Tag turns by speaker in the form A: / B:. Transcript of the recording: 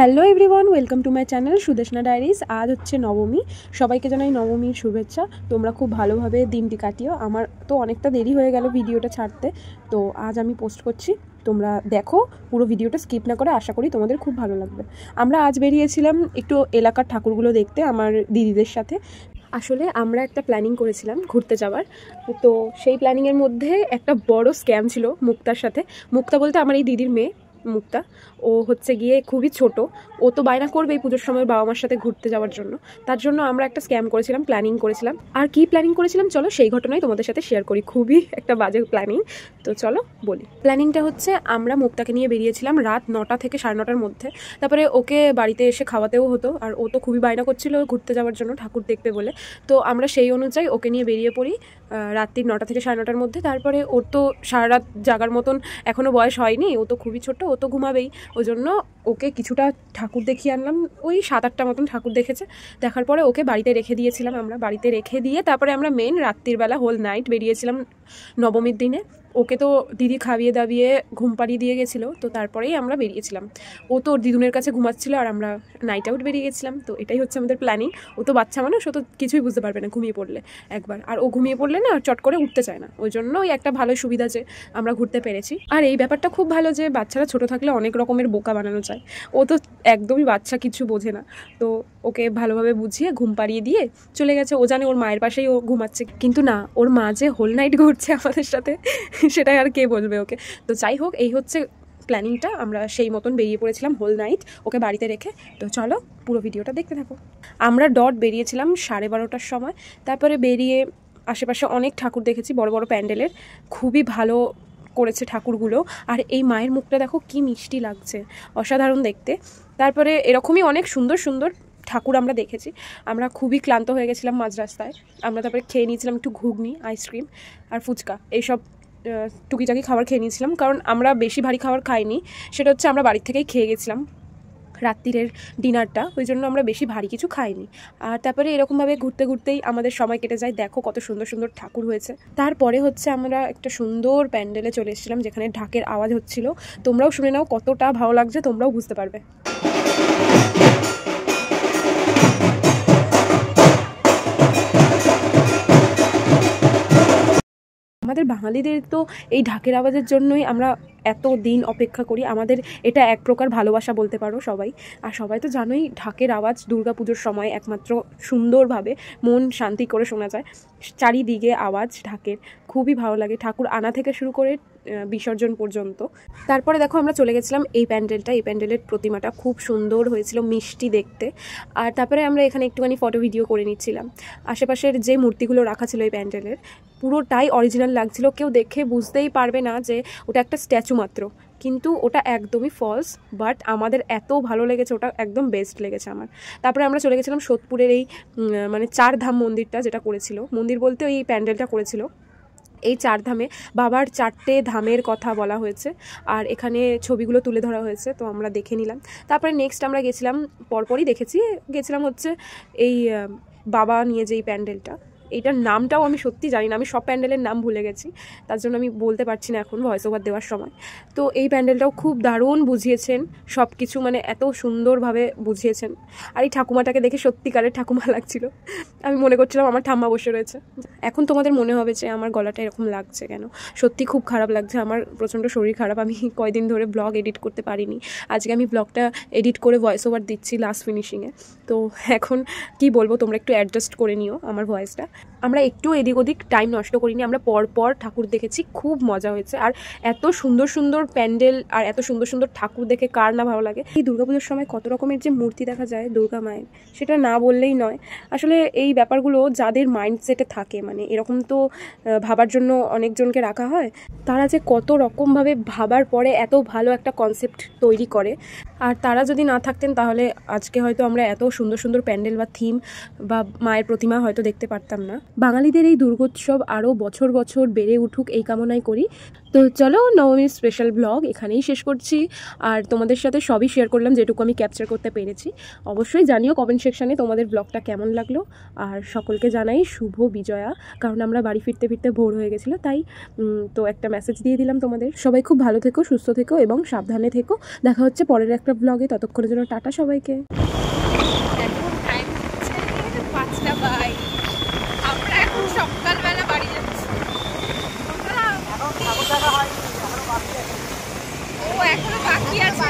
A: Hello everyone, welcome to my channel Sudeshna diaries. আজ হচ্ছে নবমী, সবাইকে জানাই নবমীর শুভেচ্ছা। তোমরা খুব ভালোভাবে দিনটি কাটিও। আমার তো অনেকটা দেরি হয়ে গেল ভিডিওটা ছাড়তে, তো আজ আমি পোস্ট করছি। তোমরা দেখো পুরো ভিডিওটা, স্কিপ না করে। আশা করি তোমাদের খুব ভালো লাগবে। আমরা আজ বেরিয়েছিলাম একটু এলাকার ঠাকুরগুলো দেখতে আমার দিদিদের সাথে। আসলে আমরা একটা প্ল্যানিং করেছিলাম ঘুরতে যাওয়ার, তো সেই প্ল্যানিংয়ের মধ্যে একটা বড় স্ক্যাম ছিল মুক্তার সাথে। মুক্তা বলতে আমার এই দিদির মেয়ে মুক্তা, ও হচ্ছে গিয়ে খুবই ছোট। ও তো বায়না করবে এই পুজোর সময় বাবা মার সাথে ঘুরতে যাওয়ার জন্য। তার জন্য আমরা একটা স্ক্যাম করেছিলাম, প্ল্যানিং করেছিলাম। আর কি প্ল্যানিং করেছিলাম চলো সেই ঘটনাই তোমাদের সাথে শেয়ার করি। খুবই একটা বাজে প্ল্যানিং, তো চলো বলি। প্ল্যানিংটা হচ্ছে আমরা মুক্তাকে নিয়ে বেরিয়েছিলাম রাত 9টা থেকে 9:30টার মধ্যে। তারপরে ওকে বাড়িতে এসে খাওয়াতেও হতো, আর ও তো খুবই বায়না করছিল ঘুরতে যাওয়ার জন্য, ঠাকুর দেখবে বলে। তো আমরা সেই অনুযায়ী ওকে নিয়ে বেরিয়ে পড়ি রাত্রি 9টা থেকে 9:30টার মধ্যে। তারপরে ওর তো সারা রাত জাগার মতন এখনও বয়স হয়নি, ও তো খুবই ছোট, ও তো ঘুমাবেই। ওই জন্য ওকে কিছুটা ঠাকুর দেখিয়ে আনলাম, ওই 7-8টা মতন ঠাকুর দেখেছে। দেখার পরে ওকে বাড়িতে রেখে দিয়েছিলাম, আমরা বাড়িতে রেখে দিয়ে তারপরে আমরা মেন রাত্রির বেলা হোল নাইট বেরিয়েছিলাম নবমীর দিনে। ওকে তো দিদি খাইয়ে দাবিয়ে ঘুম পাড়িয়ে দিয়ে গেছিলো, তো তারপরেই আমরা বেরিয়েছিলাম। ও তো ওর দিদুনের কাছে ঘুমাচ্ছিল আর আমরা নাইট আউট বেরিয়ে গেছিলাম। তো এটাই হচ্ছে আমাদের প্ল্যানিং। ও তো বাচ্চা মানুষ, ও তো কিছুই বুঝতে পারবে না ঘুমিয়ে পড়লে একবার। আর ও ঘুমিয়ে পড়লে না চট করে উঠতে চায় না, ওই জন্য ওই একটা ভালো সুবিধা যে আমরা ঘুরতে পেরেছি। আর এই ব্যাপারটা খুব ভালো যে বাচ্চারা ছোট থাকলে অনেক রকমের বোকা বানানো যায়। ও তো একদমই বাচ্চা, কিছু বোঝে না। তো ওকে ভালোভাবে বুঝিয়ে ঘুম পাড়িয়ে দিয়ে চলে গেছে। ও জানে ওর মায়ের পাশেই ও ঘুমাচ্ছে, কিন্তু না, ওর মা যে হোল নাইট ঘুরছে আমাদের সাথে সেটাই আর কে বলবে ওকে। তো যাই হোক, এই হচ্ছে প্ল্যানিংটা। আমরা সেই মতন বেরিয়ে পড়েছিলাম হোল নাইট ওকে বাড়িতে রেখে। তো চলো পুরো ভিডিওটা দেখতে থাকো। আমরা ডট বেরিয়েছিলাম 12:30টার সময়। তারপরে বেরিয়ে আশেপাশে অনেক ঠাকুর দেখেছি, বড় বড় প্যান্ডেলের, খুবই ভালো করেছে ঠাকুরগুলো। আর এই মায়ের মুখটা দেখো কি মিষ্টি লাগছে, অসাধারণ দেখতে। তারপরে এরকমই অনেক সুন্দর সুন্দর ঠাকুর আমরা দেখেছি। আমরা খুবই ক্লান্ত হয়ে গেছিলাম মাঝ রাস্তায়। আমরা তারপরে খেয়ে নিয়েছিলাম একটু ঘুগনি, আইসক্রিম আর ফুচকা, এইসব টুকিটাকি খাবার খেয়ে নিয়েছিলাম। কারণ আমরা বেশি ভারী খাবার খাইনি, সেটা হচ্ছে আমরা বাড়ির থেকেই খেয়ে গেছিলাম রাত্রিরের ডিনারটা, ওই জন্য আমরা বেশি ভারী কিছু খাইনি। আর তারপরে এরকমভাবে ঘুরতে ঘুরতেই আমাদের সময় কেটে যায়। দেখো কত সুন্দর সুন্দর ঠাকুর হয়েছে। তারপরে হচ্ছে আমরা একটা সুন্দর প্যান্ডেলে চলে এসেছিলাম যেখানে ঢাকের আওয়াজ হচ্ছিল। তোমরাও শুনে নাও, কতটা ভালো লাগছে তোমরাও বুঝতে পারবে। আমাদের বাঙালিদের তো এই ঢাকের আওয়াজের জন্যই আমরা এত দিন অপেক্ষা করি। আমাদের এটা এক প্রকার ভালোবাসা বলতে পারো সবাই। আর সবাই তো জানোই ঢাকের আওয়াজ দুর্গাপুজোর সময় একমাত্র সুন্দরভাবে মন শান্তি করে শোনা যায়। চারিদিকে আওয়াজ ঢাকের, খুবই ভালো লাগে, ঠাকুর আনা থেকে শুরু করে বিসর্জন পর্যন্ত। তারপরে দেখো আমরা চলে গেছিলাম এই প্যান্ডেলটা। এই প্যান্ডেলের প্রতিমাটা খুব সুন্দর হয়েছিল, মিষ্টি দেখতে। আর তারপরে আমরা এখানে একটুখানি ফটো ভিডিও করে নিচ্ছিলাম। আশেপাশের যে মূর্তিগুলো রাখা ছিল এই প্যান্ডেলের, পুরোটাই অরিজিনাল লাগছিল। কেউ দেখে বুঝতেই পারবে না যে ওটা একটা স্ট্যাচু মাত্র, কিন্তু ওটা একদমই ফলস। বাট আমাদের এত ভালো লেগেছে, ওটা একদম বেস্ট লেগেছে আমার। তারপরে আমরা চলে গেছিলাম সোদপুরের এই মানে 4 ধাম মন্দিরটা, যেটা করেছিল, মন্দির বলতে ওই প্যান্ডেলটা করেছিল। এই 4 ধামে বাবার 4টে ধামের কথা বলা হয়েছে, আর এখানে ছবিগুলো তুলে ধরা হয়েছে, তো আমরা দেখে নিলাম। তারপরে নেক্সট আমরা গেছিলাম, পরপরই গেছিলাম হচ্ছে এই বাবা নিয়ে যে এই প্যান্ডেলটা, এইটার নামটাও আমি সত্যি জানি না, আমি সব প্যান্ডেলের নাম ভুলে গেছি, তার জন্য আমি বলতে পারছি না এখন ভয়েস ওভার দেওয়ার সময়। তো এই প্যান্ডেলটাও খুব দারুণ বুঝিয়েছেন সব কিছু, মানে এত সুন্দরভাবে বুঝিয়েছেন। আর এই ঠাকুমাটাকে দেখে সত্যিকারের ঠাকুমা লাগছিল, আমি মনে করছিলাম আমার ঠাম্মা বসে রয়েছে। এখন তোমাদের মনে হবে যে আমার গলাটা এরকম লাগছে কেন, সত্যি খুব খারাপ লাগছে, আমার প্রচণ্ড শরীর খারাপ। আমি কয়দিন ধরে ব্লগ এডিট করতে পারিনি। আজকে আমি ব্লগটা এডিট করে ভয়েস ওভার দিচ্ছি লাস্ট ফিনিশিংয়ে। তো এখন কি বলবো, তোমরা একটু অ্যাডজাস্ট করে নিও আমার ভয়েসটা। আমরা একটু এদিক ওদিক টাইম নষ্ট করিনি, আমরা পর ঠাকুর দেখেছি, খুব মজা হয়েছে। আর এত সুন্দর সুন্দর প্যান্ডেল আর এত সুন্দর সুন্দর ঠাকুর দেখে কার না ভালো লাগে। এই দুর্গাপুজোর সময় কত রকমের যে মূর্তি দেখা যায় দুর্গা মায়ের, সেটা না বললেই নয়। আসলে এই ব্যাপারগুলো যাদের মাইন্ডসেটে থাকে, মানে এরকম তো ভাবার জন্য অনেকজনকে রাখা হয়, তারা যে কত রকমভাবে ভাবার পরে এত ভালো একটা কনসেপ্ট তৈরি করে। আর তারা যদি না থাকতেন তাহলে আজকে হয়তো আমরা এত সুন্দর সুন্দর প্যান্ডেল বা থিম বা মায়ের প্রতিমা হয়তো দেখতে পারতাম না। বাঙালিদের এই দুর্গোৎসব আরও বছর বছর বেড়ে উঠুক এই কামনাই করি। তো চলো, নবমীর স্পেশাল ব্লগ এখানেই শেষ করছি। আর তোমাদের সাথে সবই শেয়ার করলাম যেটুকু আমি ক্যাপচার করতে পেরেছি। অবশ্যই জানিও কমেন্ট সেকশানে তোমাদের ব্লগটা কেমন লাগলো। আর সকলকে জানাই শুভ বিজয়া, কারণ আমরা বাড়ি ফিরতে ফিরতে ভোর হয়ে গেছিলো, তাই তো একটা মেসেজ দিয়ে দিলাম তোমাদের। সবাই খুব ভালো থেকো, সুস্থ থেকো এবং সাবধানে থেকো। দেখা হচ্ছে পরের একটা ব্লগে, ততক্ষণের জন্য টাটা সবাইকে।
B: এখন টাইম হচ্ছে 5টা বাই, আমরা এখন সকালবেলা বাড়ি যাচ্ছি। ও এখনো বাকি আছে।